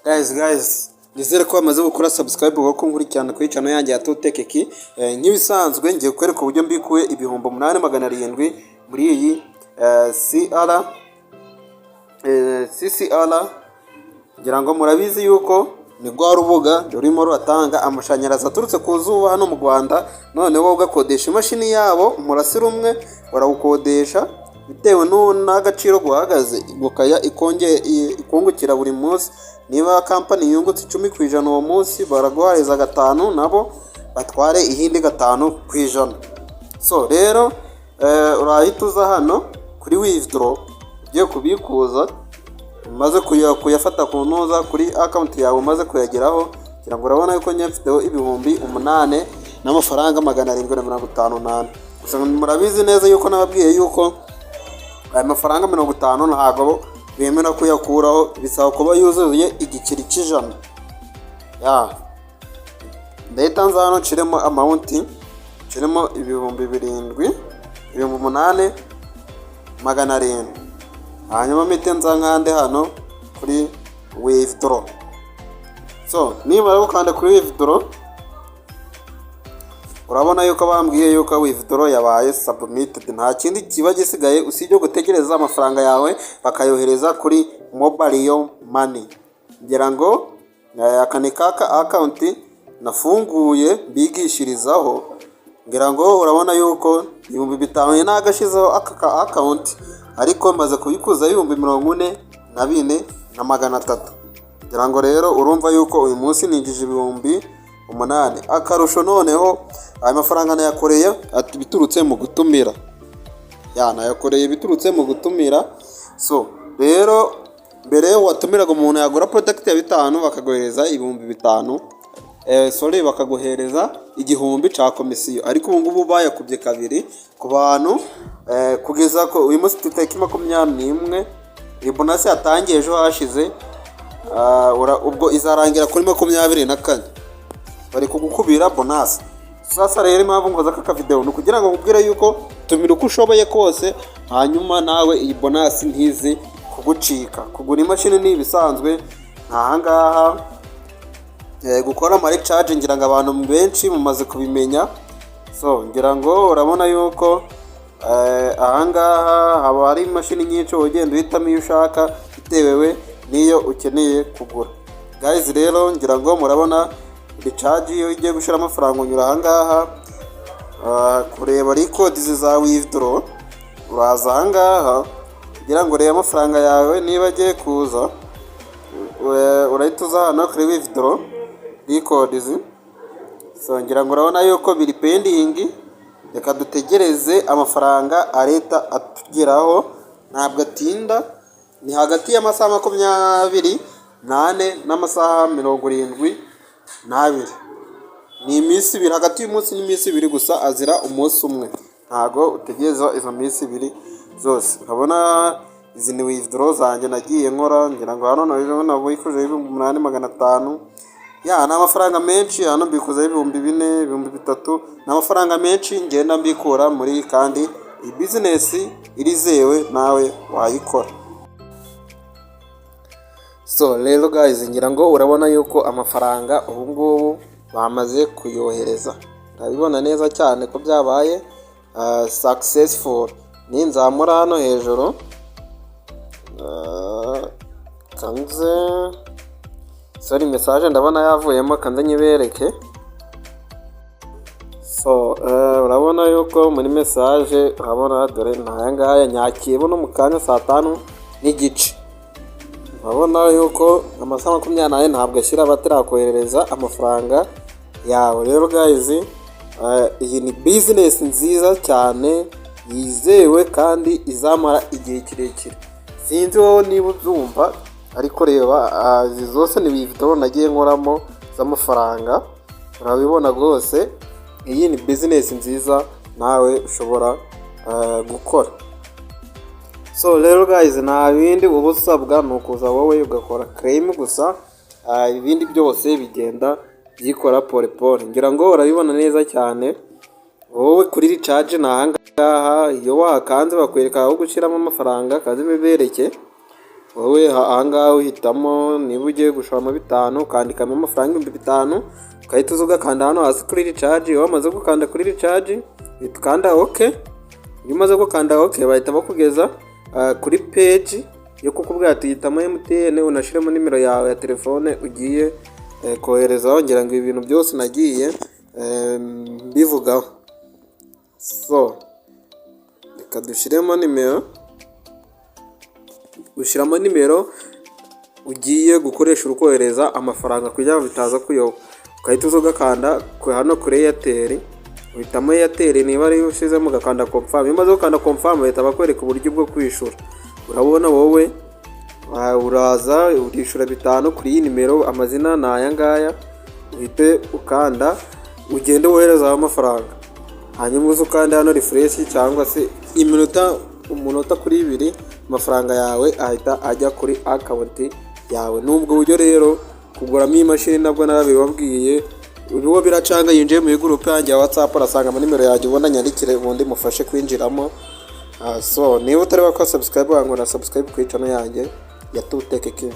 Guys, nizere ko bamaze gukora subscribe kuko nkurikirana kuri channel yanjye ya Tutekeki. Nk'ibisanzwe ngiye kwereka uburyo mbikuye ibihumbi 8700 muri iyi CCR. Ngira ngo murabizi yuko ni rwa rubuga rurimo ruratanga amashanyarazi aturutse ku zuba hano mu Rwanda, noneho ugakodesha imashini yabo umurasire umwe barawukodesha bitewe n'agaciro guhagaze, gukaya ikungukira buri munsi. Niba kampani yungutse 10% uwo munsi baraguhereza 5, nabo batware ihindi 5%. So rero urahita uza hano kuri withdraw, ugiye kubikuza umaze kuyafata ku ntuza kuri account yawe, umaze kuyageraho kugira ngo urabona yuko nyafiteho ibihumbi 8 n'amafaranga 758. Gusa murabizi neza yuko nababwiye yuko aya mafaranga 50 ntago bemera kuyakuraho, bisaba kuba yuzuye igiceri cy'ijana. Ndahita nza hano nshiremo amount, nshiremo ibihumbi 8,700. hanyuma mpite nza nkande hano kuri withdraw. So nimara gukanda kuri withdraw, urabona yuko bambwiye yuko withdraw yabaye submitted. Nta kindi kiba gisigaye usibye gutegereza amafaranga yawe bakayohereza kuri mobile money. Ngira ngo akanikaka account nafunguye bigishirizaho, ngira ngo urabona yuko 5,000 nagashizeho aka account, ariko maze kubikuza 44,300. Ngira ngo rero urumva yuko uyu munsi ninjije 8,000. Akarusho noneho aya mafaranga nayakoreye biturutse mu gutumira. Nayakoreye biturutse mu gutumira. So rero mbere watumiraga umuntu yagura product ya 5 bakagohereza 5,000. Bakaguhereza 1,000 cya komisiyo, ariko ubu ngubu bayakubye kabiri ku bantu kugeza ko uyu munsi tuteki 21. Iyi bonus yatangiye ejo hashize, ubwo izarangira kuri 24. bari kugukubira bonus. Sasa rero impamvu ngoza aka video ni kugira ngo nkubwire yuko tumira uko ushoboye kose, hanyuma nawe iyi bonus ntizi kugucika. Kugura imashini ni ibisanzwe ntahangaha. Gukora ama recharge ngira ngo abantu benshi mumaze kubimenya. So ngira ngo urabona yuko ahangaha haba hari imashini nyinshi ugenda uhitamo iyo ushaka bitewe niyo ukeneye kugura. Guys rero ngira ngo murabona recharge iyo igiye gushira amafaranga unyura ahangaha kureba records za withdraw. Uraza ahangaha kugira ngo reba amafaranga yawe niba agiye kuza, urahita uza hano kuri withdraw records. So ngira ngo urabona yuko biri pending, reka dutegereze amafaranga areta atugeraho. Ntabwo atinda, ni hagati y'amasaha 24 n'amasaha 72. Ni iminsi 2, hagati y'umunsi n'iminsi 2 gusa, azira umunsi umwe. Ntago utegereza izo minsi 2 zose. Urabona izi ni withdraw zanjye nagiye nkora, ngira ngo hano nabikoje 8,500. Ni amafaranga menshi. Hano mbikuza 4,000, 3,000. Ni amafaranga menshi ngenda mbikura muri, kandi iyi business irizewe nawe wayikora. So rero guys, ngira ngo urabona yuko amafaranga ubu ngubu bamaze kuyohereza. Ndabibona neza cyane ko byabaye successful. Ninzamura hano hejuru kanze message ndabona yavuyemo, kanze nyibereke. So urabona yuko muri message urabona dore ntayangaya nyakiye no mu kanya 5:30. Urabona yuko amasaha 24 ntabwo ashyira batarakohereza amafaranga yawe. Rero guys, iyi ni business nziza cyane yizewe kandi izamara igihe kirekire. Sinzi wowe niba ubyumva, ariko reba izi zose ni withdraw nagiye nkoramo z'amafaranga, urabibona rwose. Iyi ni business nziza nawe ushobora gukora. So rero guys, nta bindi uba usabwa ni ukuza wowe ugakora claim gusa. Ibindi byose bigenda byikora pole pole. Ngira ngo urabibona neza cyane. Wowe kuri recharge nahangaha iyo wakanze bakwereka aho gushiramo amafaranga, kazi bibereke. wowe ahangaha uhitamo niba ugiye gushoramo 5 ukandikamo amafaranga 5,000 ugahita uza ugakanda hano hasi kuri recharge. Iyo wamaze gukanda kuri recharge uhita ukanda OK. Iyo umaze gukanda OK bahita bakugeza kuri page yo kukubwira ati hitamo MTN unashiremo nimero yawe ya telefone ugiye koherezaho. Ngira ngo ibintu byose nagiye bivugaho. So reka dushiremo nimero, ushyiramo nimero ugiye gukoresha urukohereza amafaranga kugira ngo bitaza kuyoba. Ukahita uza ugakanda hano kuri Airtel, uhitamo Airtel niba ari ushizemo ugakanda confirm. Iyo umaze gukanda confirm bahita bakwereka uburyo bwo kwishura. Urabona wowe uraza urishura 5 kuri iyi nimero, amazina ni aya ngaya, uhite ukanda ugende wohereza amafaranga. Hanyuma uza ukanda hano refresh cyangwa se umunota kuri 2 amafaranga yawe ahita ajya kuri account yawe. Nubwo buryo rero kuguramo imashini nabwo narabibabwiye, ubiwo biracanga yinjiye mu group yanjye ya WhatsApp arasanga nimero yaje ubona nyandikire ubundi mufashe kwinjiramo. So niba utari wakora subscribe wangora subscribe ku channel yanjye ya 2Tech King.